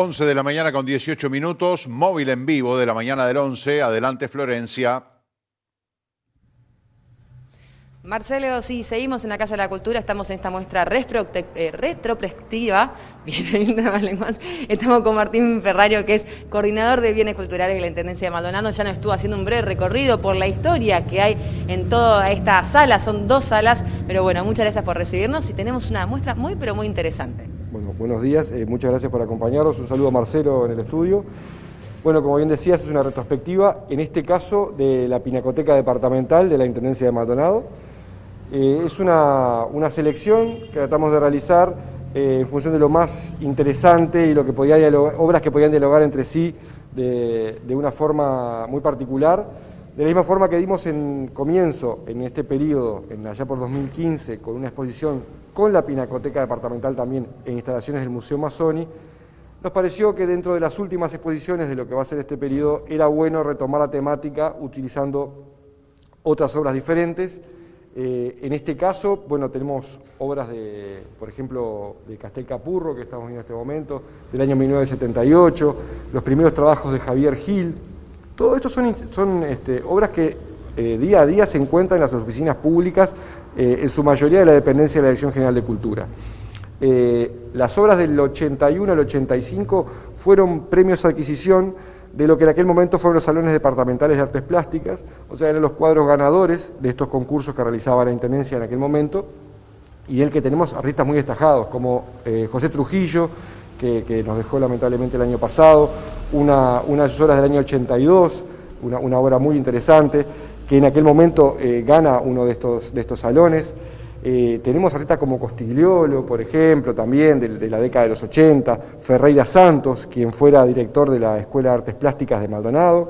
11 de la mañana con 18 minutos, móvil en vivo de la mañana del 11. Adelante, Florencia. Marcelo, sí, seguimos en la Casa de la Cultura, estamos en esta muestra retrospectiva. Bien, estamos con Martín Ferrario, que es coordinador de bienes culturales de la Intendencia de Maldonado. Ya nos estuvo haciendo un breve recorrido por la historia que hay en toda esta sala, son 2 salas, pero bueno, muchas gracias por recibirnos y tenemos una muestra muy, pero muy interesante. Bueno, buenos días, muchas gracias por acompañarnos, un saludo a Marcelo en el estudio. Bueno, como bien decías, es una retrospectiva, en este caso de la Pinacoteca Departamental de la Intendencia de Maldonado. Es una selección que tratamos de realizar en función de lo más interesante y lo que podía dialogar, obras que podían dialogar entre sí de una forma muy particular. De la misma forma que dimos en comienzo, en este periodo, allá por 2015, con una exposición con la Pinacoteca Departamental también en instalaciones del Museo Mazzoni, nos pareció que dentro de las últimas exposiciones de lo que va a ser este periodo era bueno retomar la temática utilizando otras obras diferentes. En este caso, bueno, tenemos obras por ejemplo, de Castel Capurro, que estamos viendo en este momento, del año 1978, los primeros trabajos de Javier Gil. Todo esto son obras que día a día se encuentran en las oficinas públicas, en su mayoría de la dependencia de la Dirección General de Cultura. Las obras del 81 al 85 fueron premios a adquisición de lo que en aquel momento fueron los salones departamentales de artes plásticas, o sea, eran los cuadros ganadores de estos concursos que realizaba la Intendencia en aquel momento, y el que tenemos artistas muy destacados, como José Trujillo, que nos dejó lamentablemente el año pasado, una de sus obras del año 82, una obra muy interesante, que en aquel momento gana uno de estos salones. Tenemos artistas como Costigliolo, por ejemplo, también de la década de los 80, Ferreira Santos, quien fuera director de la Escuela de Artes Plásticas de Maldonado,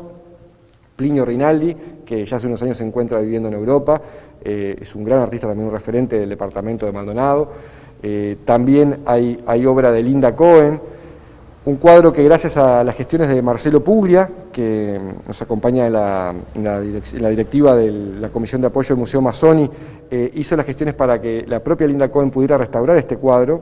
Plinio Rinaldi, que ya hace unos años se encuentra viviendo en Europa, es un gran artista, también un referente del departamento de Maldonado. También hay obra de Linda Cohen, un cuadro que gracias a las gestiones de Marcelo Puglia, que nos acompaña en la directiva de la Comisión de Apoyo del Museo Mazzoni, hizo las gestiones para que la propia Linda Cohen pudiera restaurar este cuadro,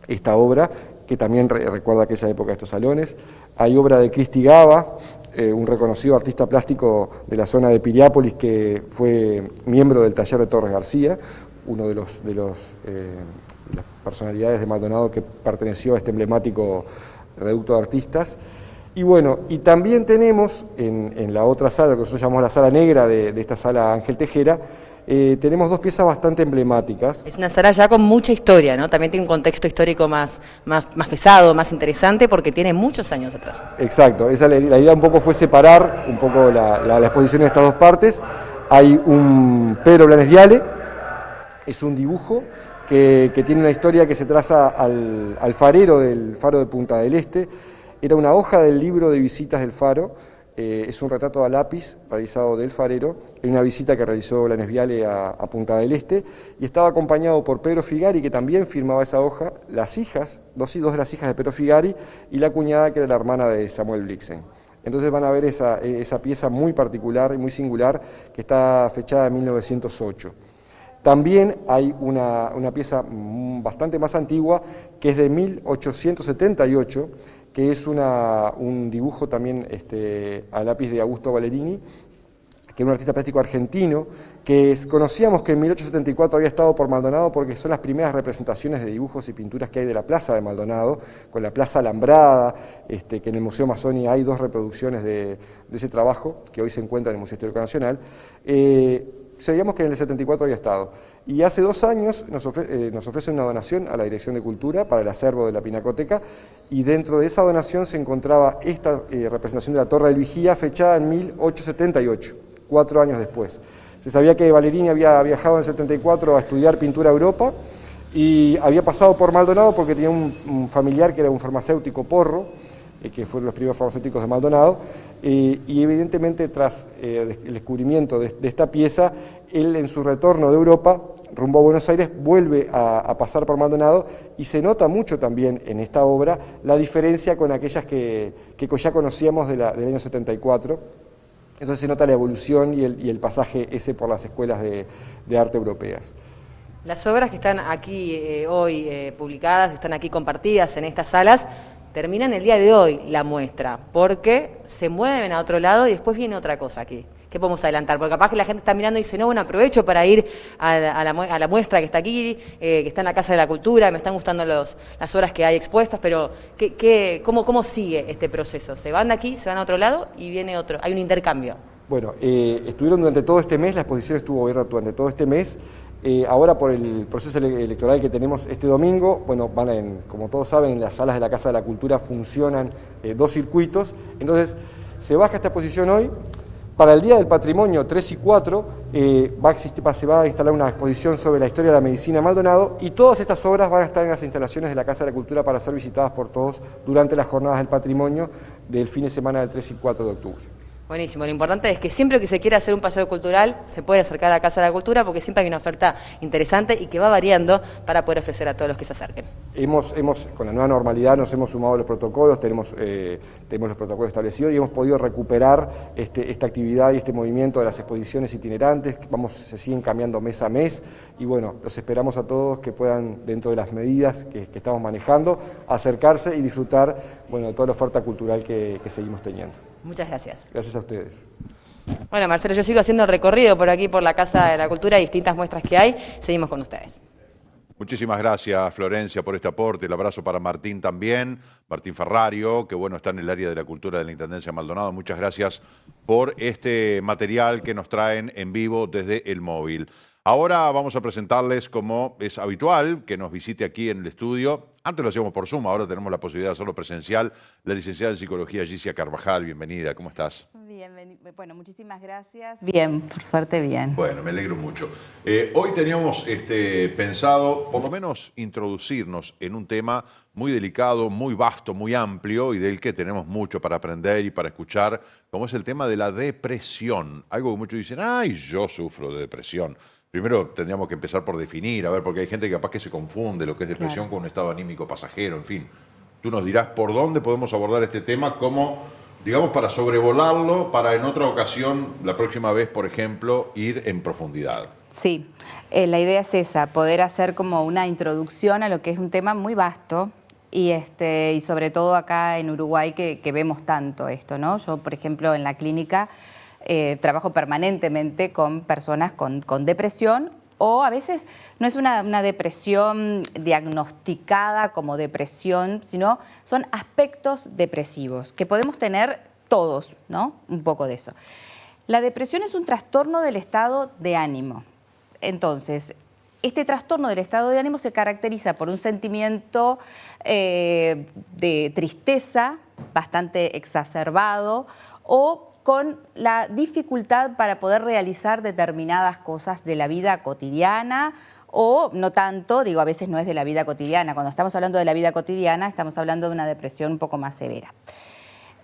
esta obra, que también recuerda aquella época de estos salones. Hay obra de Cristi Gava, un reconocido artista plástico de la zona de Piriápolis, que fue miembro del taller de Torres García, uno de las personalidades de Maldonado que perteneció a este emblemático reducto de artistas. Y bueno, y también tenemos en la otra sala, lo que nosotros llamamos la sala negra de esta sala Ángel Tejera, tenemos 2 piezas bastante emblemáticas. Es una sala ya con mucha historia, ¿no? También tiene un contexto histórico más pesado, más interesante, porque tiene muchos años atrás. Exacto, la idea un poco fue separar un poco la exposición de estas 2 partes. Hay un Pedro Blanes Viale, es un dibujo que tiene una historia que se traza al farero del faro de Punta del Este. Era una hoja del libro de visitas del faro, es un retrato a lápiz realizado del farero, en una visita que realizó Blanes Viale a Punta del Este, y estaba acompañado por Pedro Figari, que también firmaba esa hoja, las hijas, dos de las hijas de Pedro Figari, y la cuñada, que era la hermana de Samuel Blixen. Entonces van a ver esa pieza muy particular y muy singular, que está fechada en 1908. También hay una pieza bastante más antigua, que es de 1878, que es un dibujo también a lápiz de Augusto Ballerini, que es un artista plástico argentino, que conocíamos que en 1874 había estado por Maldonado porque son las primeras representaciones de dibujos y pinturas que hay de la plaza de Maldonado, con la plaza alambrada, que en el Museo Mazzoni hay 2 reproducciones de ese trabajo, que hoy se encuentra en el Museo Histórico Nacional. Sabíamos que en el 74 había estado, y hace 2 años nos ofrecen una donación a la Dirección de Cultura para el acervo de la Pinacoteca, y dentro de esa donación se encontraba esta representación de la Torre del Vigía, fechada en 1878, 4 años después. Se sabía que Ballerini había viajado en el 74 a estudiar pintura a Europa, y había pasado por Maldonado porque tenía un familiar que era un farmacéutico Porro, que fueron los primeros farmacéuticos de Maldonado, y evidentemente tras el descubrimiento de esta pieza, él en su retorno de Europa, rumbo a Buenos Aires, vuelve a pasar por Maldonado, y se nota mucho también en esta obra la diferencia con aquellas que ya conocíamos del año 74, entonces se nota la evolución y el pasaje ese por las escuelas de arte europeas. Las obras que están aquí hoy publicadas, están aquí compartidas en estas salas, termina en el día de hoy la muestra, porque se mueven a otro lado y después viene otra cosa aquí. ¿Qué podemos adelantar? Porque capaz que la gente está mirando y dice, no, bueno, aprovecho para ir a la muestra que está aquí, que está en la Casa de la Cultura, me están gustando las obras que hay expuestas, pero ¿cómo sigue este proceso? ¿Se van de aquí, se van a otro lado y viene otro? Hay un intercambio. Bueno, estuvieron durante todo este mes, la exposición estuvo abierta durante todo este mes. Ahora por el proceso electoral que tenemos este domingo, bueno, como todos saben, en las salas de la Casa de la Cultura funcionan 2 circuitos, entonces se baja esta exposición hoy. Para el Día del Patrimonio 3 y 4 se va a instalar una exposición sobre la historia de la medicina en Maldonado y todas estas obras van a estar en las instalaciones de la Casa de la Cultura para ser visitadas por todos durante las jornadas del patrimonio del fin de semana del 3 y 4 de octubre. Buenísimo, lo importante es que siempre que se quiera hacer un paseo cultural se puede acercar a la Casa de la Cultura porque siempre hay una oferta interesante y que va variando para poder ofrecer a todos los que se acerquen. Con la nueva normalidad nos hemos sumado a los protocolos, tenemos los protocolos establecidos y hemos podido recuperar esta actividad y este movimiento de las exposiciones itinerantes, se siguen cambiando mes a mes y bueno, los esperamos a todos que puedan, dentro de las medidas que estamos manejando, acercarse y disfrutar de toda la oferta cultural que seguimos teniendo. Muchas gracias. Gracias a ustedes. Bueno, Marcelo, yo sigo haciendo el recorrido por aquí, por la Casa de la Cultura, distintas muestras que hay. Seguimos con ustedes. Muchísimas gracias, Florencia, por este aporte. El abrazo para Martín también, Martín Ferrario, que bueno, está en el área de la cultura de la Intendencia de Maldonado. Muchas gracias por este material que nos traen en vivo desde el móvil. Ahora vamos a presentarles, como es habitual, que nos visite aquí en el estudio. Antes lo hacíamos por Zoom, ahora tenemos la posibilidad de hacerlo presencial. La licenciada en Psicología, Gicia Carvajal, bienvenida. ¿Cómo estás? Bien, bueno, muchísimas gracias. Bien, por suerte bien. Bueno, me alegro mucho. Hoy teníamos pensado, por lo menos, introducirnos en un tema muy delicado, muy vasto, muy amplio y del que tenemos mucho para aprender y para escuchar, como es el tema de la depresión. Algo que muchos dicen, ¡ay, yo sufro de depresión! Primero tendríamos que empezar por definir, porque hay gente que capaz que se confunde lo que es depresión con un estado anímico pasajero, en fin. Tú nos dirás por dónde podemos abordar este tema, como, digamos, para sobrevolarlo, para en otra ocasión, la próxima vez, por ejemplo, ir en profundidad. Sí, la idea es esa, poder hacer como una introducción a lo que es un tema muy vasto y sobre todo acá en Uruguay que vemos tanto esto, ¿no? Yo, por ejemplo, en la clínica trabajo permanentemente con personas con depresión o a veces no es una depresión diagnosticada como depresión, sino son aspectos depresivos que podemos tener todos, ¿no? Un poco de eso. La depresión es un trastorno del estado de ánimo. Entonces, este trastorno del estado de ánimo se caracteriza por un sentimiento de tristeza bastante exacerbado o con la dificultad para poder realizar determinadas cosas de la vida cotidiana o no tanto, a veces no es de la vida cotidiana. Cuando estamos hablando de la vida cotidiana estamos hablando de una depresión un poco más severa.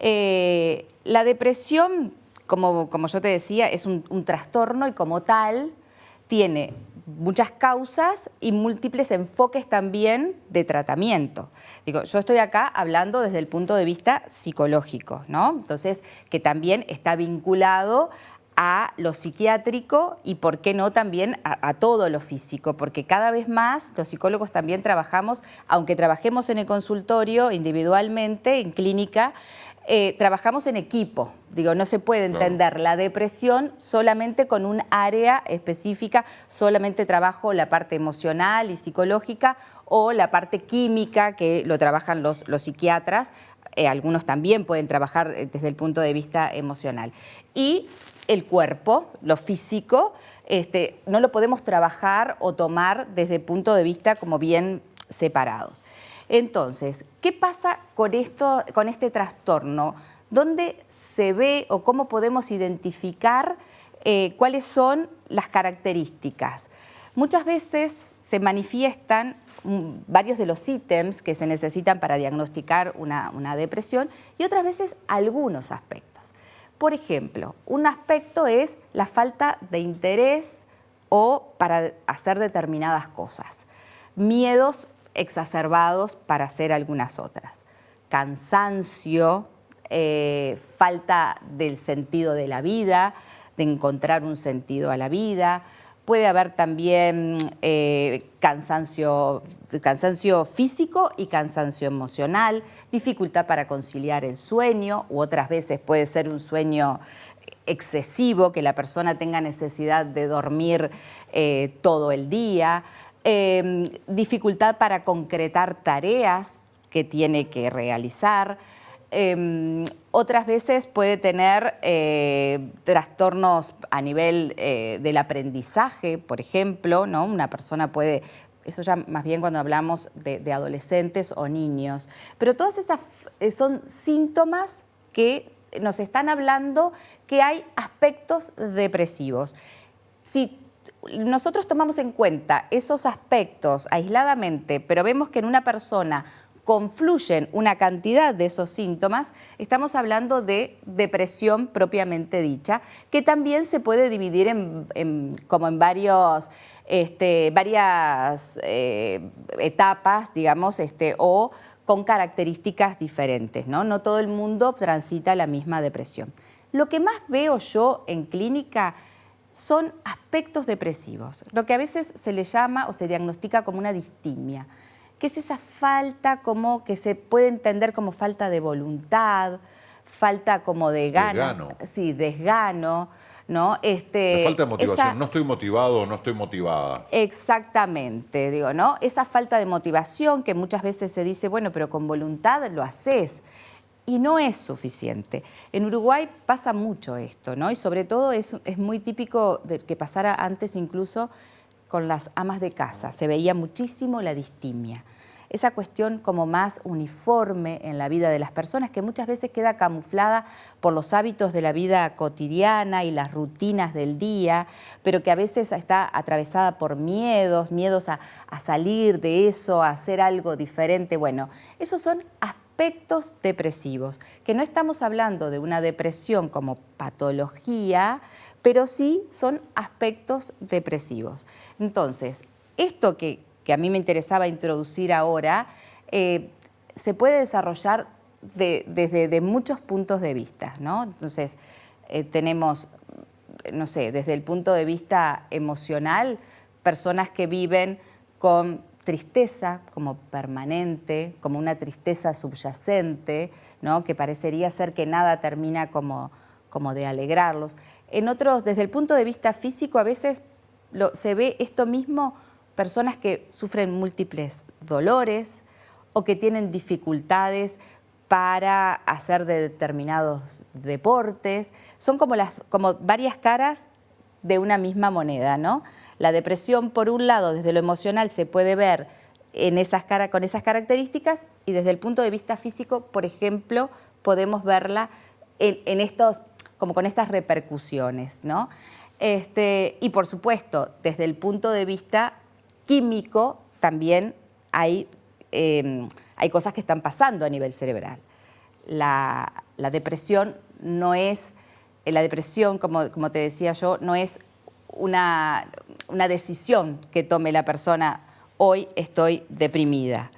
La depresión, como yo te decía, es un trastorno y como tal tiene muchas causas y múltiples enfoques también de tratamiento. Yo estoy acá hablando desde el punto de vista psicológico, ¿no? Entonces, que también está vinculado a lo psiquiátrico y, ¿por qué no, también a todo lo físico? Porque cada vez más los psicólogos también trabajamos, aunque trabajemos en el consultorio individualmente, en clínica, trabajamos en equipo. No se puede entender la depresión solamente con un área específica, solamente trabajo la parte emocional y psicológica o la parte química que lo trabajan los psiquiatras. Algunos también pueden trabajar desde el punto de vista emocional. Y el cuerpo, lo físico, no lo podemos trabajar o tomar desde el punto de vista como bien separados. Entonces, ¿qué pasa con este trastorno? ¿Dónde se ve o cómo podemos identificar cuáles son las características? Muchas veces se manifiestan varios de los ítems que se necesitan para diagnosticar una depresión y otras veces algunos aspectos. Por ejemplo, un aspecto es la falta de interés o para hacer determinadas cosas, miedos exacerbados para hacer algunas otras, cansancio, falta del sentido de la vida, de encontrar un sentido a la vida, puede haber también cansancio físico y cansancio emocional, dificultad para conciliar el sueño, u otras veces puede ser un sueño excesivo, que la persona tenga necesidad de dormir todo el día, dificultad para concretar tareas que tiene que realizar. Otras veces puede tener trastornos a nivel del aprendizaje, por ejemplo, ¿no? Una persona puede, eso ya más bien cuando hablamos de adolescentes o niños, pero todas esas son síntomas que nos están hablando que hay aspectos depresivos. Si nosotros tomamos en cuenta esos aspectos aisladamente, pero vemos que en una persona confluyen una cantidad de esos síntomas, estamos hablando de depresión propiamente dicha, que también se puede dividir como en varias etapas, digamos, o con características diferentes, ¿no? No todo el mundo transita la misma depresión. Lo que más veo yo en clínica son aspectos depresivos, lo que a veces se le llama o se diagnostica como una distimia, que es esa falta como que se puede entender como falta de voluntad, falta como de ganas, sí, desgano, ¿no? La falta de motivación, no estoy motivado o no estoy motivada. Exactamente, digo, ¿no? Esa falta de motivación que muchas veces se dice, bueno, pero con voluntad lo haces. Y no es suficiente. En Uruguay pasa mucho esto, ¿no? Y sobre todo es muy típico de que pasara antes incluso con las amas de casa. Se veía muchísimo la distimia. Esa cuestión como más uniforme en la vida de las personas que muchas veces queda camuflada por los hábitos de la vida cotidiana y las rutinas del día, pero que a veces está atravesada por miedos a salir de eso, a hacer algo diferente. Bueno, esos son aspectos depresivos, que no estamos hablando de una depresión como patología, pero sí son aspectos depresivos. Entonces, esto que a mí me interesaba introducir ahora, se puede desarrollar desde muchos puntos de vista, ¿no? Entonces, tenemos, no sé, desde el punto de vista emocional, personas que viven con tristeza como permanente, como una tristeza subyacente, ¿no? Que parecería ser que nada termina como de alegrarlos. En otros, desde el punto de vista físico, a veces se ve esto mismo, personas que sufren múltiples dolores o que tienen dificultades para hacer determinados deportes. Son como varias caras de una misma moneda, ¿no? La depresión, por un lado, desde lo emocional se puede ver con esas características, y desde el punto de vista físico, por ejemplo, podemos verla como con estas repercusiones, ¿no? Y por supuesto, desde el punto de vista químico, también hay cosas que están pasando a nivel cerebral. La depresión no es, como te decía yo, no es una decisión que tome la persona, hoy estoy deprimida.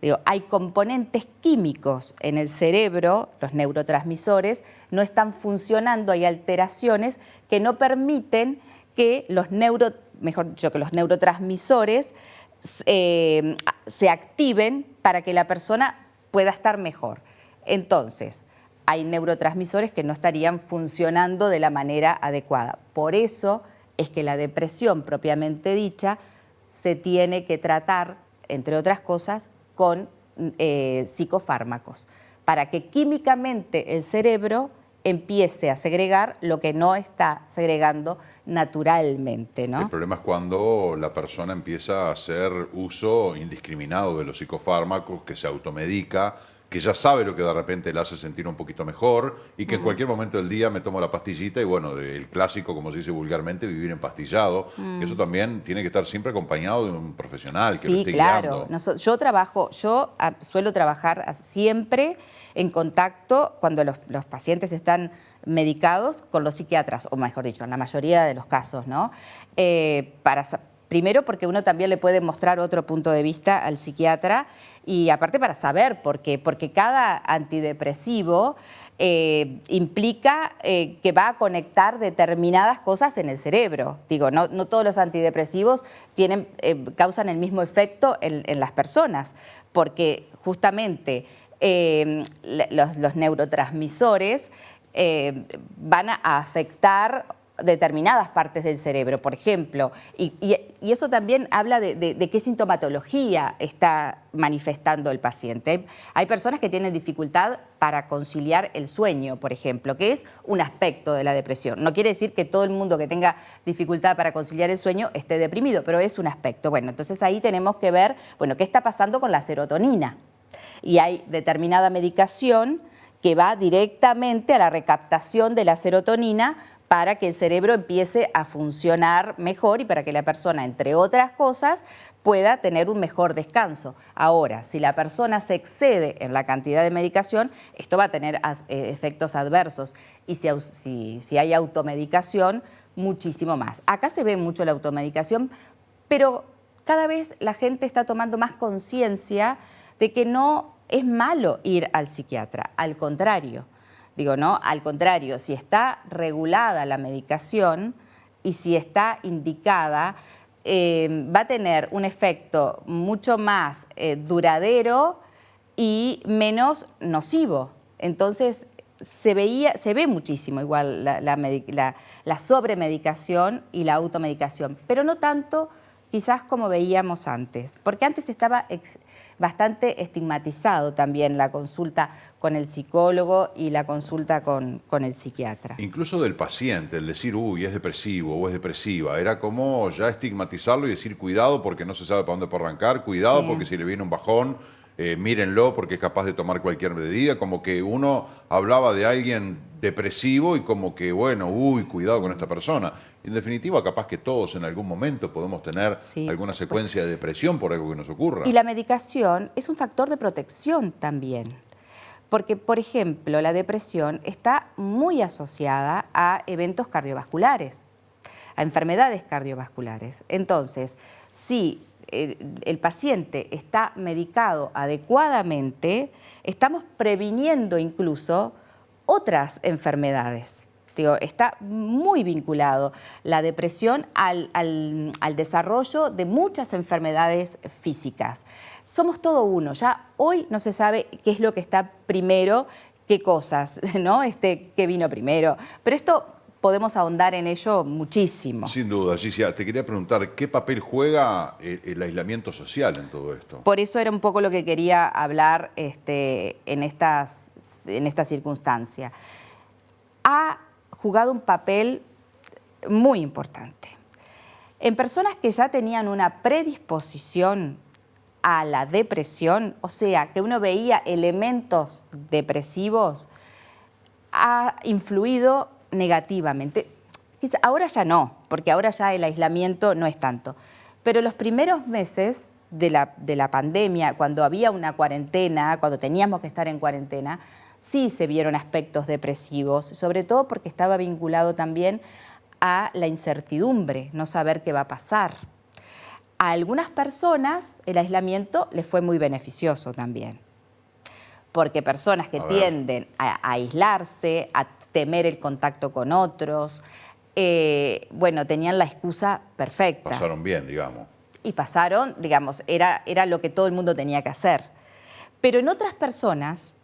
Digo, hay componentes químicos en el cerebro, los neurotransmisores, no están funcionando, hay alteraciones que no permiten que los neurotransmisores se activen para que la persona pueda estar mejor. Entonces, hay neurotransmisores que no estarían funcionando de la manera adecuada. Por eso es que la depresión propiamente dicha se tiene que tratar, entre otras cosas, con psicofármacos, para que químicamente el cerebro empiece a segregar lo que no está segregando naturalmente, ¿no? El problema es cuando la persona empieza a hacer uso indiscriminado de los psicofármacos, que se automedica, que ya sabe lo que de repente le hace sentir un poquito mejor y que en cualquier momento del día me tomo la pastillita y bueno, el clásico, como se dice vulgarmente, vivir empastillado. Eso también tiene que estar siempre acompañado de un profesional que lo esté guiando. Yo suelo trabajar siempre en contacto cuando los pacientes están medicados con los psiquiatras, o mejor dicho, en la mayoría de los casos, ¿no? Primero porque uno también le puede mostrar otro punto de vista al psiquiatra y aparte para saber por qué, porque cada antidepresivo implica que va a conectar determinadas cosas en el cerebro. Digo, no todos los antidepresivos causan el mismo efecto en las personas, porque justamente los neurotransmisores van a afectar determinadas partes del cerebro, por ejemplo, y eso también habla de qué sintomatología está manifestando el paciente. Hay personas que tienen dificultad para conciliar el sueño, por ejemplo, que es un aspecto de la depresión. No quiere decir que todo el mundo que tenga dificultad para conciliar el sueño esté deprimido, pero es un aspecto. Bueno, entonces ahí tenemos que ver, bueno, qué está pasando con la serotonina. Y hay determinada medicación que va directamente a la recaptación de la serotonina para que el cerebro empiece a funcionar mejor y para que la persona, entre otras cosas, pueda tener un mejor descanso. Ahora, si la persona se excede en la cantidad de medicación, esto va a tener efectos adversos. Y si hay automedicación, muchísimo más. Acá se ve mucho la automedicación, pero cada vez la gente está tomando más conciencia de que no es malo ir al psiquiatra, al contrario. Digo, no, al contrario, si está regulada la medicación y si está indicada, va a tener un efecto mucho más duradero y menos nocivo. Entonces, se ve muchísimo igual la sobremedicación y la automedicación, pero no tanto quizás como veíamos antes, porque antes estaba bastante estigmatizado también la consulta con el psicólogo y la consulta con el psiquiatra. Incluso del paciente, el decir, uy, es depresivo o es depresiva, era como ya estigmatizarlo y decir, cuidado porque no se sabe para dónde puede arrancar, cuidado Sí. porque si le viene un bajón, mírenlo porque es capaz de tomar cualquier medida, como que uno hablaba de alguien depresivo y como que, bueno, uy, cuidado con esta persona. En definitiva, capaz que todos en algún momento podemos tener Sí, alguna secuencia de depresión por algo que nos ocurra. Y la medicación es un factor de protección también. Porque, por ejemplo, la depresión está muy asociada a eventos cardiovasculares, a enfermedades cardiovasculares. Entonces, si el paciente está medicado adecuadamente, estamos previniendo incluso otras enfermedades. Digo, está muy vinculado la depresión al desarrollo de muchas enfermedades físicas. Somos todo uno. Ya hoy no se sabe qué es lo que está primero, qué cosas, ¿no? Qué vino primero. Pero esto podemos ahondar en ello muchísimo. Sin duda, Gicia, te quería preguntar, ¿qué papel juega el aislamiento social en todo esto? Por eso era un poco lo que quería hablar en esta circunstancia. Ha jugado un papel muy importante. En personas que ya tenían una predisposición a la depresión, o sea, que uno veía elementos depresivos, ha influido negativamente. Ahora ya no, porque ahora ya el aislamiento no es tanto. Pero los primeros meses de la pandemia, cuando había una cuarentena, cuando teníamos que estar en cuarentena, sí se vieron aspectos depresivos, sobre todo porque estaba vinculado también a la incertidumbre, no saber qué va a pasar. A algunas personas el aislamiento les fue muy beneficioso también, porque personas que tienden a aislarse, a temer el contacto con otros, bueno, tenían la excusa perfecta. Pasaron bien, digamos. Y pasaron, digamos, era lo que todo el mundo tenía que hacer. Pero en otras personas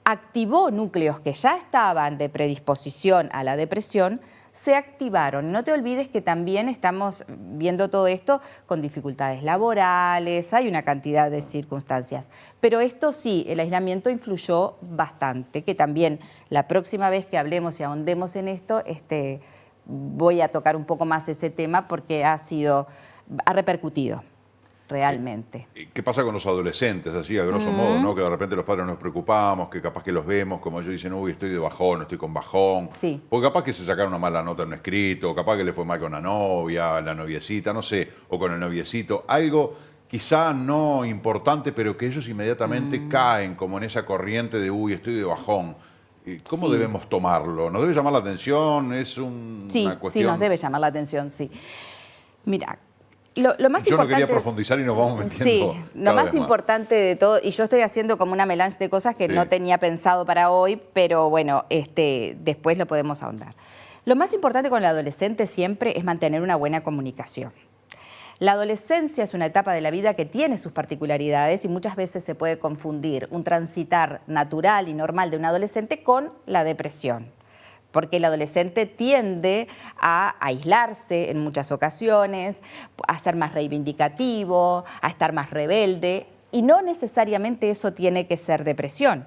activó núcleos que ya estaban de predisposición a la depresión, se activaron. No te olvides que también estamos viendo todo esto con dificultades laborales, hay una cantidad de circunstancias. Pero esto sí, el aislamiento influyó bastante, que también la próxima vez que hablemos y ahondemos en esto, voy a tocar un poco más ese tema porque ha repercutido realmente. ¿Qué pasa con los adolescentes, así a grosso modo, ¿no? Que de repente los padres nos preocupamos, que capaz que los vemos, como ellos dicen, uy, estoy de bajón, estoy con bajón. Sí. Porque capaz que se sacaron una mala nota en un escrito, capaz que le fue mal con la novia, la noviecita, no sé, o con el noviecito. Algo quizá no importante, pero que ellos inmediatamente caen como en esa corriente de, uy, estoy de bajón. ¿Cómo debemos tomarlo? ¿Nos debe llamar la atención? ¿Es una cuestión? Sí, nos debe llamar la atención, sí. Mira, Lo más Yo no importante, quería profundizar y nos vamos metiendo. Sí, lo más importante de todo, y yo estoy haciendo como una melange de cosas que Sí. no tenía pensado para hoy, pero bueno, después lo podemos ahondar. Lo más importante con el adolescente siempre es mantener una buena comunicación. La adolescencia es una etapa de la vida que tiene sus particularidades y muchas veces se puede confundir un transitar natural y normal de un adolescente con la depresión, porque el adolescente tiende a aislarse en muchas ocasiones, a ser más reivindicativo, a estar más rebelde, y no necesariamente eso tiene que ser depresión.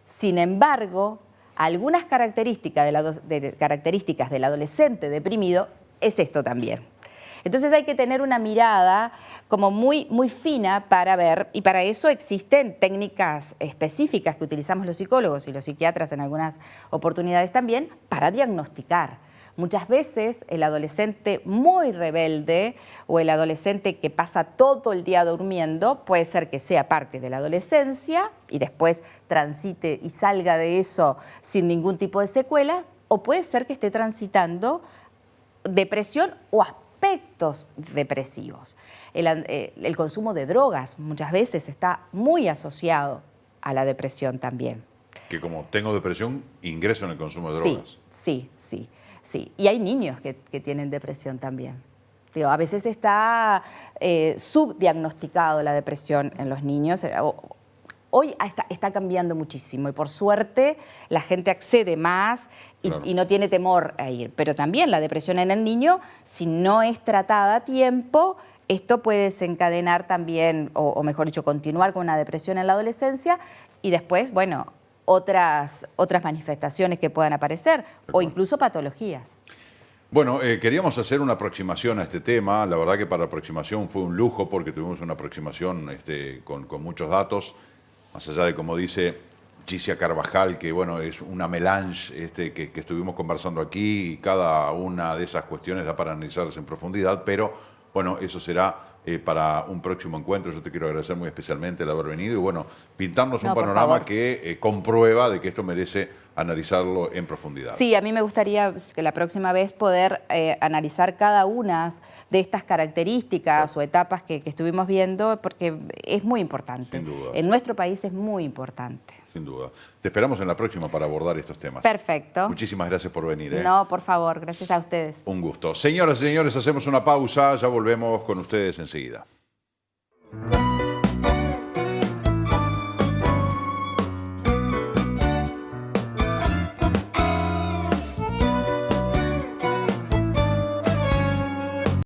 Sin embargo, algunas características del adolescente deprimido es esto también. Entonces hay que tener una mirada como muy, muy fina para ver, y para eso existen técnicas específicas que utilizamos los psicólogos y los psiquiatras en algunas oportunidades también, para diagnosticar. Muchas veces el adolescente muy rebelde o el adolescente que pasa todo el día durmiendo puede ser que sea parte de la adolescencia y después transite y salga de eso sin ningún tipo de secuela, o puede ser que esté transitando depresión o aspectos depresivos. El consumo de drogas muchas veces está muy asociado a la depresión también. Que como tengo depresión, ingreso en el consumo de drogas. Sí. Y hay niños que tienen depresión también. Digo, a veces está subdiagnosticado la depresión en los niños. Hoy está cambiando muchísimo y por suerte la gente accede más y no tiene temor a ir. Pero también la depresión en el niño, si no es tratada a tiempo, esto puede desencadenar también, o mejor dicho, continuar con una depresión en la adolescencia y después, bueno, otras manifestaciones que puedan aparecer o incluso patologías. Bueno, queríamos hacer una aproximación a este tema. La verdad que para la aproximación fue un lujo porque tuvimos una aproximación con muchos datos. Más allá de, como dice Gicia Carvajal, que bueno, es una melange que estuvimos conversando aquí y cada una de esas cuestiones da para analizarlas en profundidad, pero bueno, eso será para un próximo encuentro. Yo te quiero agradecer muy especialmente el haber venido y bueno, pintarnos un panorama que comprueba de que esto merece analizarlo en profundidad. Sí, a mí me gustaría que la próxima vez poder analizar cada una de estas características o etapas que estuvimos viendo, porque es muy importante. Sin duda. En nuestro país es muy importante. Sin duda. Te esperamos en la próxima para abordar estos temas. Perfecto. Muchísimas gracias por venir. No, por favor, gracias a ustedes. Un gusto. Señoras y señores, hacemos una pausa, ya volvemos con ustedes enseguida.